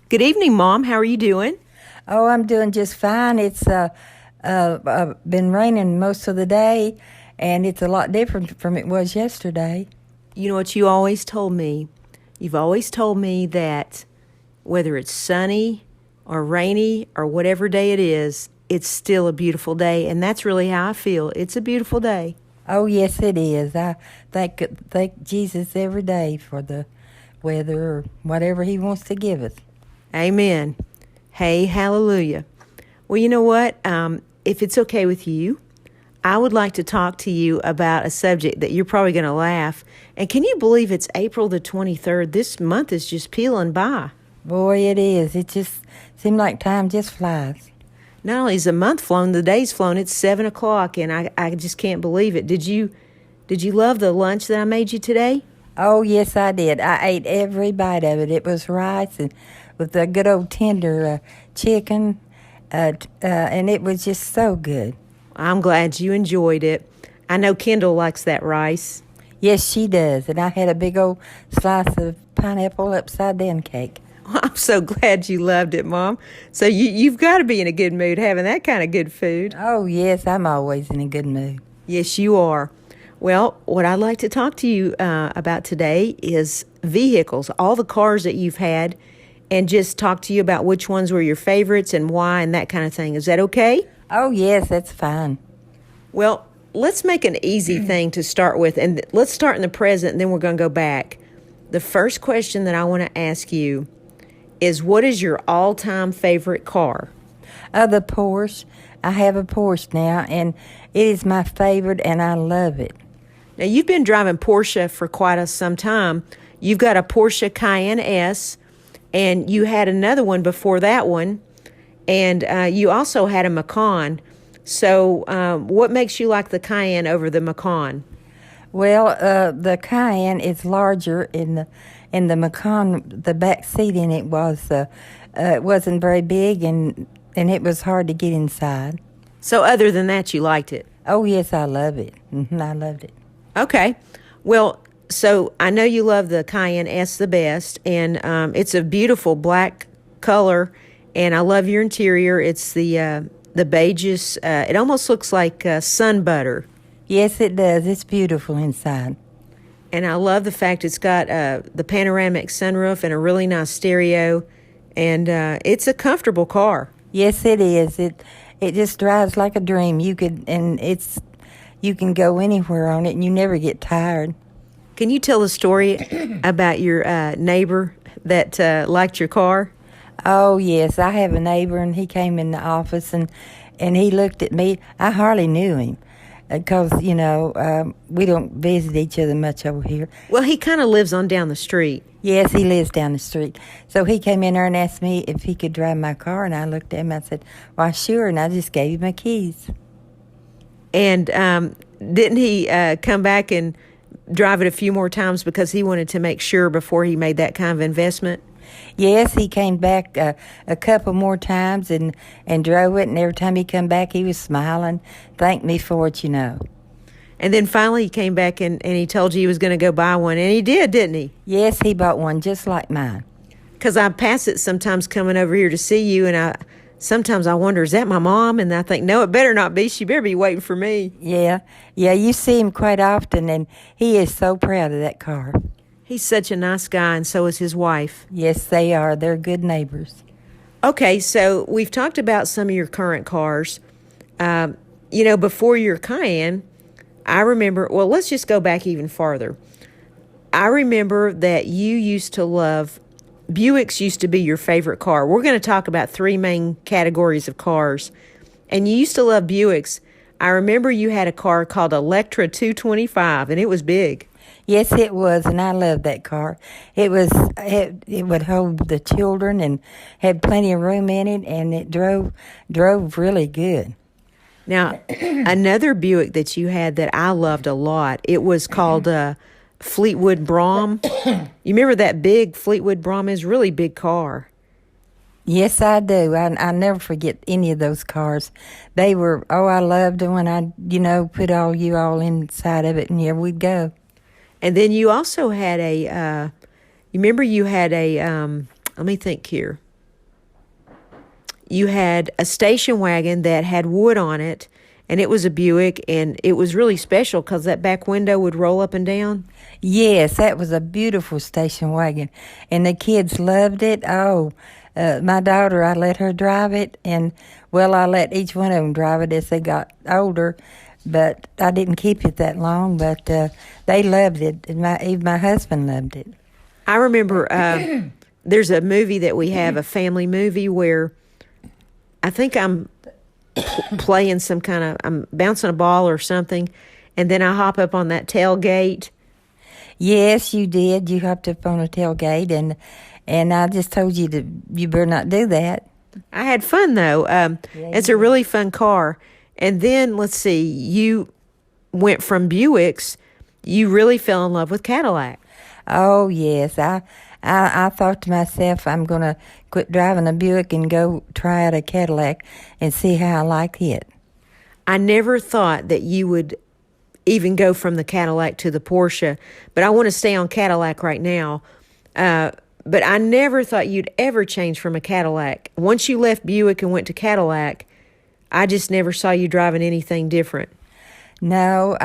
Good evening, Mom. How are you doing? Oh, I'm doing just fine. It's been raining most of the day, and it's a lot different from it was yesterday. You know what you always told me? You've always told me that whether it's sunny or rainy or whatever day it is, it's still a beautiful day. And that's really how I feel. It's a beautiful day. Oh, yes, it is. I thank Jesus every day for the weather or whatever He wants to give us. Amen. Hey, hallelujah. Well, you know what? If it's okay with you, I would like to talk to you about a subject that you're probably going to laugh. And can you believe it's April the 23rd? This month is just peeling by. Boy, it is. It just seems like time just flies. Not only is the month flown, the day's flown. It's 7 o'clock, and I just can't believe it. Did you love the lunch that I made you today? Oh, yes, I did. I ate every bite of it. It was rice and with the good old tender chicken, and it was just so good. I'm glad you enjoyed it. I know Kendall likes that rice. Yes, she does. And I had a big old slice of pineapple upside down cake. I'm so glad you loved it, Mom. So you've got to be in a good mood having that kind of good food. Oh, yes, I'm always in a good mood. Yes, you are. Well, what I'd like to talk to you about today is vehicles, all the cars that you've had, and just talk to you about which ones were your favorites and why and that kind of thing. Is that okay? Oh, yes, that's fine. Well, let's make an easy thing to start with, and let's start in the present, and then we're going to go back. The first question that I want to ask you is, what is your all-time favorite car? The Porsche. I have a Porsche now, and it is my favorite, and I love it. Now, you've been driving Porsche for quite some time. You've got a Porsche Cayenne S, and you had another one before that one, and you also had a Macan. So what makes you like the Cayenne over the Macan? Well, the Cayenne is larger in the Macan. The back seat in it wasn't very big, and it was hard to get inside. So other than that, you liked it? Oh, yes, I love it. I loved it. Okay. Well, so I know you love the Cayenne S the best, and it's a beautiful black color, and I love your interior. It's the beiges. It almost looks like sun butter. Yes, it does. It's beautiful inside. And I love the fact it's got the panoramic sunroof and a really nice stereo, and it's a comfortable car. Yes, it is. It just drives like a dream. You can go anywhere on it, and you never get tired. Can you tell a story about your neighbor that liked your car? Oh, yes. I have a neighbor, and he came in the office, and he looked at me. I hardly knew him because, we don't visit each other much over here. Well, he kind of lives on down the street. Yes, he lives down the street. So he came in there and asked me if he could drive my car, and I looked at him and I said, why, sure, and I just gave him my keys. And didn't he come back and drive it a few more times because he wanted to make sure before he made that kind of investment? Yes, he came back a couple more times and drove it, and every time he come back, he was smiling, thanked me for it, And then finally he came back and he told you he was going to go buy one, and he did, didn't he? Yes, he bought one just like mine. Because I pass it sometimes coming over here to see you, and sometimes I wonder, is that my mom? And I think, no, it better not be. She better be waiting for me. Yeah, you see him quite often, and he is so proud of that car. He's such a nice guy, and so is his wife. Yes, they are. They're good neighbors. Okay, so we've talked about some of your current cars. Before your Cayenne, I remember, well, let's just go back even farther. I remember that you used to love, Buicks used to be your favorite car. We're going to talk about three main categories of cars. And you used to love Buicks. I remember you had a car called Electra 225, and it was big. Yes, it was, and I loved that car. It would hold the children and had plenty of room in it, and it drove really good. Now, another Buick that you had that I loved a lot, it was called Fleetwood Brougham. You remember that big Fleetwood Brougham? It was a really big car. Yes, I do. I never forget any of those cars. They were, I loved them when I, put you all inside of it, and here we'd go. And then you also had let me think here. you had a station wagon that had wood on it, and it was a Buick, and it was really special because that back window would roll up and down. Yes, that was a beautiful station wagon, and the kids loved it. Oh, my daughter, I let her drive it, and well, I let each one of them drive it as they got older, but I didn't keep it that long. But they loved it, and even my husband loved it. I remember there's a movie that we have, a family movie, where I think I'm playing I'm bouncing a ball or something, and then I hop up on that tailgate. Yes, you did. You hopped up on a tailgate, and I just told you you better not do that. I had fun, though. It's a really fun car. And then, let's see, you went from Buicks, you really fell in love with Cadillac. Oh, yes. I thought to myself, I'm going to quit driving a Buick and go try out a Cadillac and see how I like it. I never thought that you would even go from the Cadillac to the Porsche, but I want to stay on Cadillac right now. But I never thought you'd ever change from a Cadillac. Once you left Buick and went to Cadillac, I just never saw you driving anything different. No,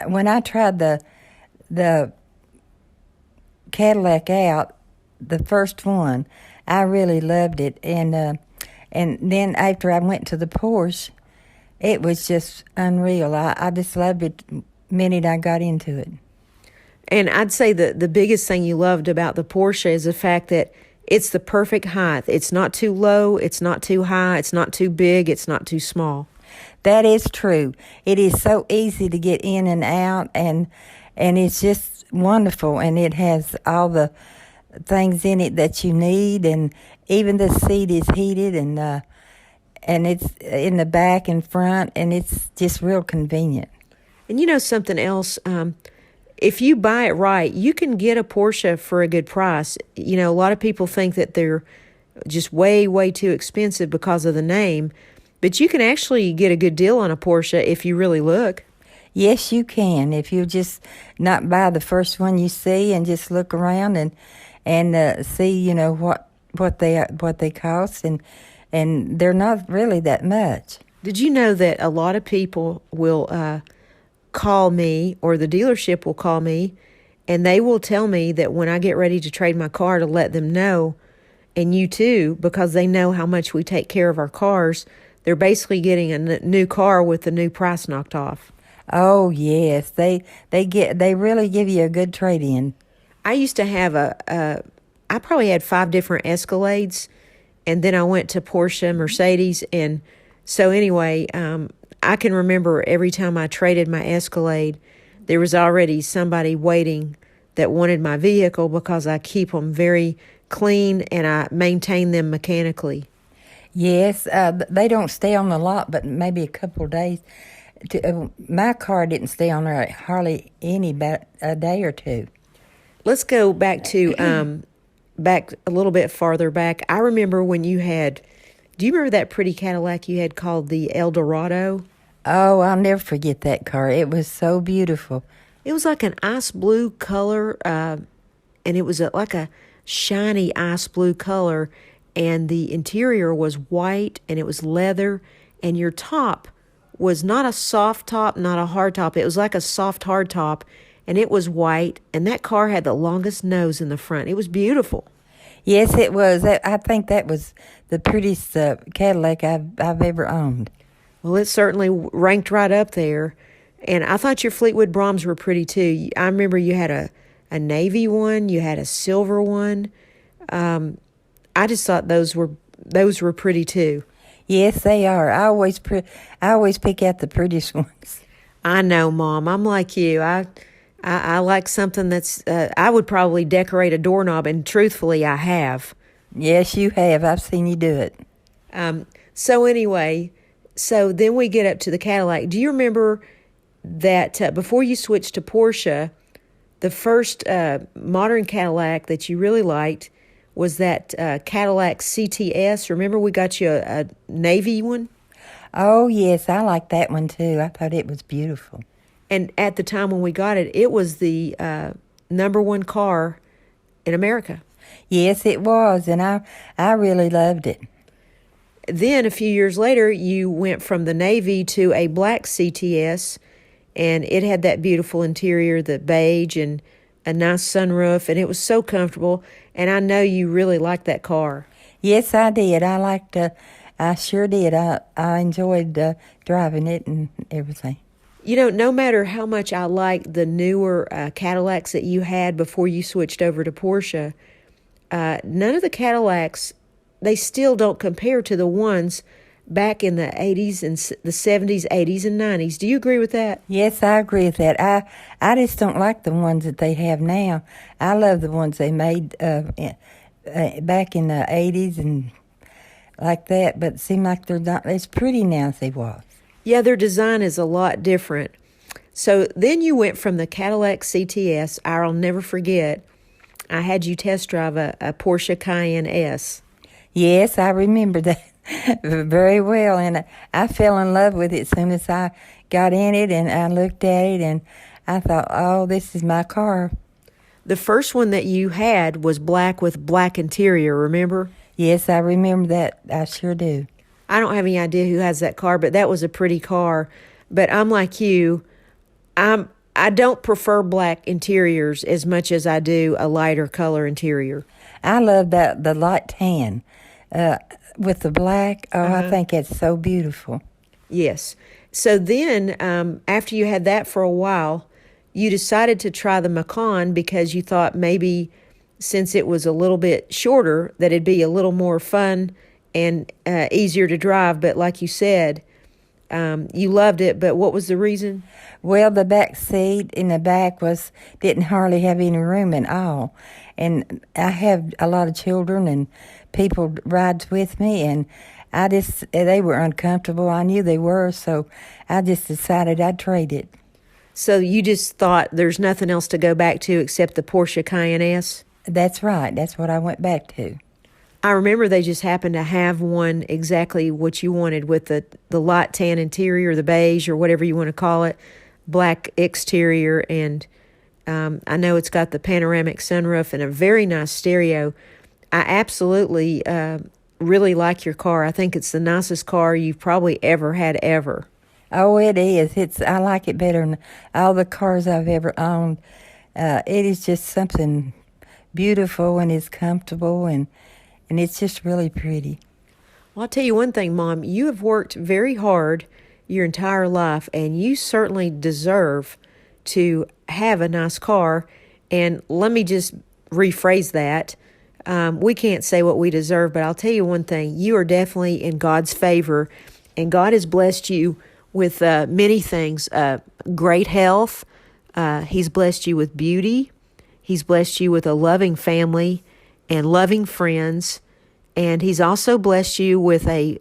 when I tried the Cadillac out, the first one, I really loved it, and then after I went to the Porsche, it was just unreal. I just loved it the minute I got into it. And I'd say the biggest thing you loved about the Porsche is the fact that it's the perfect height. It's not too low, it's not too high, it's not too big, it's not too small. That is true. It is so easy to get in and out, and it's just wonderful. And it has all the things in it that you need, and even the seat is heated, and it's in the back and front, and it's just real convenient. And you know something else? If you buy it right, you can get a Porsche for a good price. You know, a lot of people think that they're just way, way too expensive because of the name, but you can actually get a good deal on a Porsche if you really look. Yes, you can. If you just not buy the first one you see and just look around and see, you know, what they cost, and they're not really that much. Did you know that a lot of people will call me, or the dealership will call me, and they will tell me that when I get ready to trade my car, to let them know, and you too, because they know how much we take care of our cars, they're basically getting a new car with the new price knocked off. Oh yes, they really give you a good trade-in. I used to have I probably had 5 different Escalades, and then I went to Porsche, Mercedes, and so anyway, I can remember every time I traded my Escalade, there was already somebody waiting that wanted my vehicle because I keep them very clean and I maintain them mechanically. Yes, they don't stay on the lot, but maybe a couple of days. My car didn't stay on there hardly a day or two. Let's go back to back a little bit farther back. I remember when you had. Do you remember that pretty Cadillac you had called the El Dorado? Oh, I'll never forget that car. It was so beautiful. It was like an ice blue color, and it was like a shiny ice blue color, and the interior was white, and it was leather, and your top was not a soft top, not a hard top. It was like a soft hard top, and it was white, and that car had the longest nose in the front. It was beautiful. Yes, it was. I think that was the prettiest Cadillac I've ever owned. Well, it certainly ranked right up there. And I thought your Fleetwood Brahms were pretty too. I remember you had a navy one, you had a silver one. I just thought those were pretty too. Yes, they are. I always pick out the prettiest ones. I know, Mom. I'm like you. I like something that's. I would probably decorate a doorknob, and truthfully, I have. Yes, you have. I've seen you do it. So anyway, so then we get up to the Cadillac. Do you remember that before you switched to Porsche, the first modern Cadillac that you really liked was that Cadillac CTS? Remember we got you a navy one? Oh, yes, I like that one too. I thought it was beautiful. And at the time when we got it, it was the number one car in America. Yes, it was, and I really loved it. Then a few years later, you went from the Navy to a black CTS, and it had that beautiful interior, the beige, and a nice sunroof, and it was so comfortable. And I know you really liked that car. Yes, I did. I sure did. I enjoyed driving it and everything. You know, no matter how much I liked the newer Cadillacs that you had before you switched over to Porsche, none of the Cadillacs, they still don't compare to the ones back in the 80s and the 70s, 80s, and 90s. Do you agree with that? Yes, I agree with that. I just don't like the ones that they have now. I love the ones they made back in the 80s and like that, but it seemed like they're not as pretty now as they was. Yeah, their design is a lot different. So then you went from the Cadillac CTS. I'll never forget, I had you test drive a Porsche Cayenne S. Yes, I remember that very well, and I fell in love with it as soon as I got in it, and I looked at it, and I thought, oh, this is my car. The first one that you had was black with black interior, remember? Yes, I remember that. I sure do. I don't have any idea who has that car, but that was a pretty car. But I'm like you. I don't prefer black interiors as much as I do a lighter color interior. I love the light tan with the black. Oh, I think it's so beautiful. Yes. So then, after you had that for a while, you decided to try the Macan because you thought maybe since it was a little bit shorter that it'd be a little more fun and easier to drive. But like you said, you loved it. But what was the reason? Well, the back seat in the back didn't hardly have any room at all. And I have a lot of children and people rides with me, and they were uncomfortable. I knew they were, so I just decided I'd trade it. So you just thought there's nothing else to go back to except the Porsche Cayenne S? That's right. That's what I went back to. I remember they just happened to have one exactly what you wanted with the light tan interior, the beige, or whatever you want to call it, black exterior, and I know it's got the panoramic sunroof and a very nice stereo. I absolutely really like your car. I think it's the nicest car you've probably ever had ever. Oh, it is. I like it better than all the cars I've ever owned. It is just something beautiful, and it's comfortable, and it's just really pretty. Well, I'll tell you one thing, Mom. You have worked very hard your entire life, and you certainly deserve to have a nice car. And let me just rephrase that. We can't say what we deserve, but I'll tell you one thing. You are definitely in God's favor, and God has blessed you with many things. Great health. He's blessed you with beauty. He's blessed you with a loving family and loving friends. And he's also blessed you with a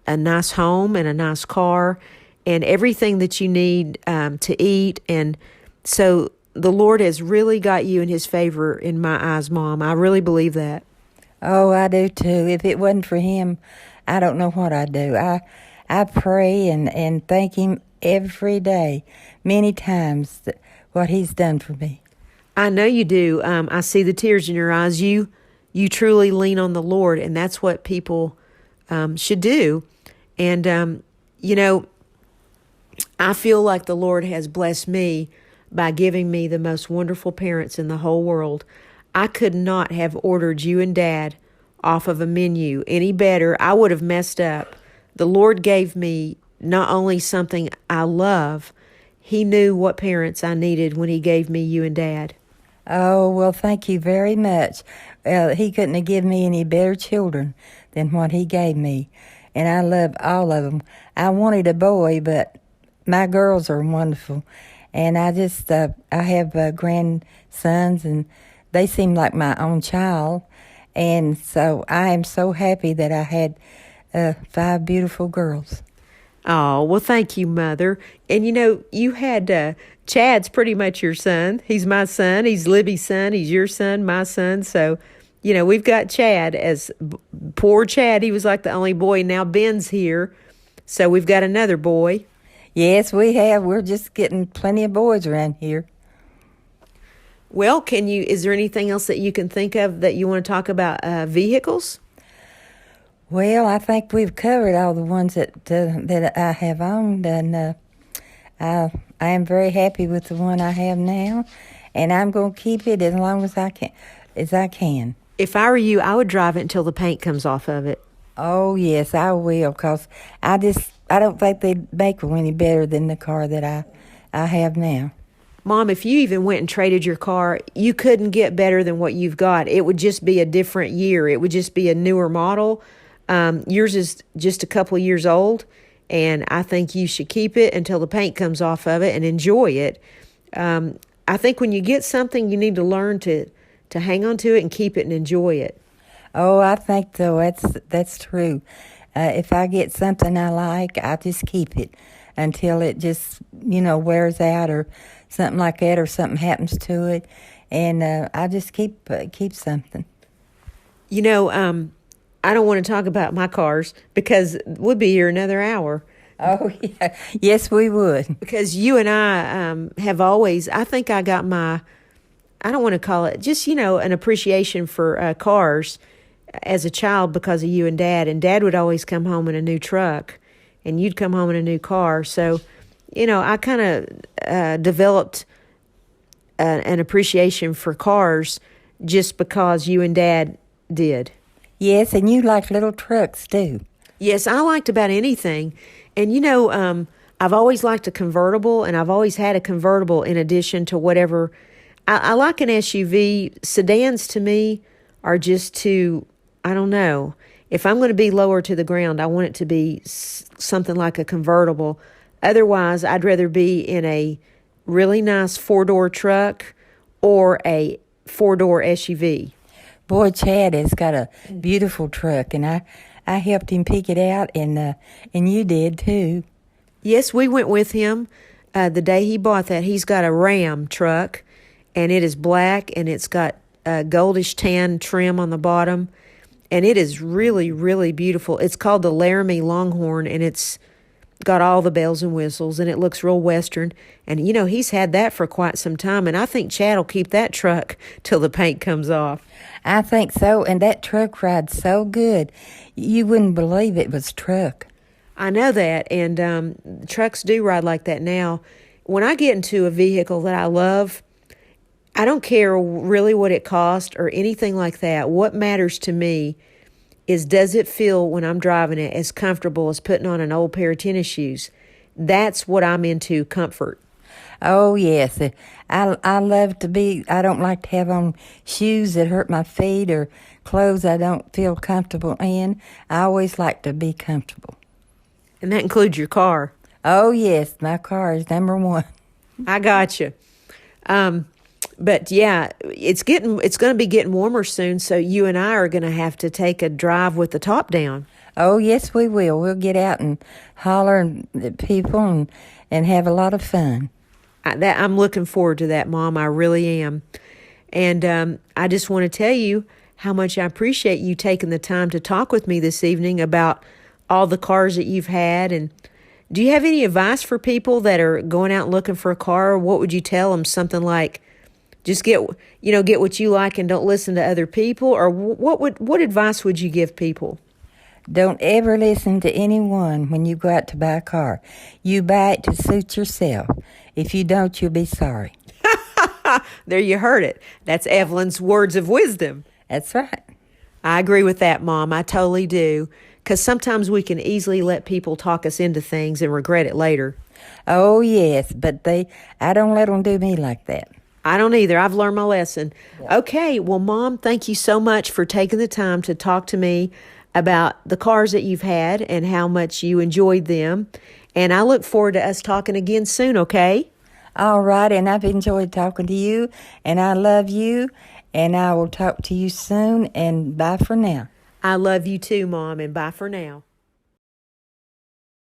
nice home and a nice car and everything that you need to eat. And so the Lord has really got you in his favor in my eyes, Mom. I really believe that. Oh, I do too. If it wasn't for him, I don't know what I'd do. I pray and thank him every day, many times, what he's done for me. I know you do. I see the tears in your eyes. You truly lean on the Lord, and that's what people should do. And, I feel like the Lord has blessed me by giving me the most wonderful parents in the whole world. I could not have ordered you and Dad off of a menu any better. I would have messed up. The Lord gave me not only something I love, he knew what parents I needed when he gave me you and Dad. Oh, well, thank you very much. He couldn't have given me any better children than what he gave me, and I love all of them. I wanted a boy, but my girls are wonderful, and I have grandsons, and they seem like my own child, and so I am so happy that I had 5 beautiful girls. Oh, well, thank you, Mother. And, you had Chad's pretty much your son. He's my son. He's Libby's son. He's your son, my son. So, we've got Chad as poor Chad. He was like the only boy. Now Ben's here. So we've got another boy. Yes, we have. We're just getting plenty of boys around here. Well, is there anything else that you can think of that you want to talk about vehicles? Well, I think we've covered all the ones that I have owned, and I am very happy with the one I have now, and I'm going to keep it as long as I can. As I can. If I were you, I would drive it until the paint comes off of it. Oh yes, I will, 'cause I don't think they make them any better than the car that I have now. Mom, if you even went and traded your car, you couldn't get better than what you've got. It would just be a different year. It would just be a newer model. Yours is just a couple of years old, and I think you should keep it until the paint comes off of it and enjoy it. I think when you get something, you need to learn to hang on to it and keep it and enjoy it. Oh, I think so. That's true. If I get something I like, I just keep it until it just wears out or something like that, or something happens to it, and I just keep something. I don't want to talk about my cars because we'll be here another hour. Oh yeah, yes we would. Because you and I have always, I think I got I don't want to call it, just, an appreciation for cars as a child because of you and Dad. And Dad would always come home in a new truck, and you'd come home in a new car. So, I kind of developed an appreciation for cars just because you and Dad did. Yes, and you like little trucks too. Yes, I liked about anything. And, I've always liked a convertible, and I've always had a convertible in addition to whatever. I like an SUV. Sedans to me are just too, I don't know. If I'm going to be lower to the ground, I want it to be something like a convertible. Otherwise, I'd rather be in a really nice four-door truck or a four-door SUV. Boy, Chad has got a beautiful truck, and I helped him pick it out, and you did too. Yes, we went with him the day he bought that. He's got a Ram truck, and it is black, and it's got goldish tan trim on the bottom, and it is really, really beautiful. It's called the Laramie Longhorn, and it's got all the bells and whistles, and it looks real Western. And, he's had that for quite some time, and I think Chad will keep that truck till the paint comes off. I think so, and that truck rides so good. You wouldn't believe it was truck. I know that, and trucks do ride like that now. When I get into a vehicle that I love, I don't care really what it costs or anything like that. What matters to me is, does it feel when I'm driving it as comfortable as putting on an old pair of tennis shoes? That's what I'm into, comfort. Oh, yes. I love to be, I don't like to have on shoes that hurt my feet or clothes I don't feel comfortable in. I always like to be comfortable. And that includes your car. Oh, yes. My car is number one. I got you. But yeah, it's going to be getting warmer soon, so you and I are going to have to take a drive with the top down. Oh, yes, we will. We'll get out and holler at people and have a lot of fun. I'm looking forward to that, Mom. I really am. And I just want to tell you how much I appreciate you taking the time to talk with me this evening about all the cars that you've had. And do you have any advice for people that are going out looking for a car? What would you tell them? Something like, just get what you like and don't listen to other people? Or what advice would you give people? Don't ever listen to anyone when you go out to buy a car. You buy it to suit yourself. If you don't, you'll be sorry. There, you heard it. That's Evelyn's words of wisdom. That's right. I agree with that, Mom. I totally do. Because sometimes we can easily let people talk us into things and regret it later. Oh, yes, but I don't let them do me like that. I don't either. I've learned my lesson. Yeah. Okay, well, Mom, thank you so much for taking the time to talk to me about the cars that you've had and how much you enjoyed them. And I look forward to us talking again soon, okay? All right, and I've enjoyed talking to you, and I love you, and I will talk to you soon, and bye for now. I love you too, Mom, and bye for now.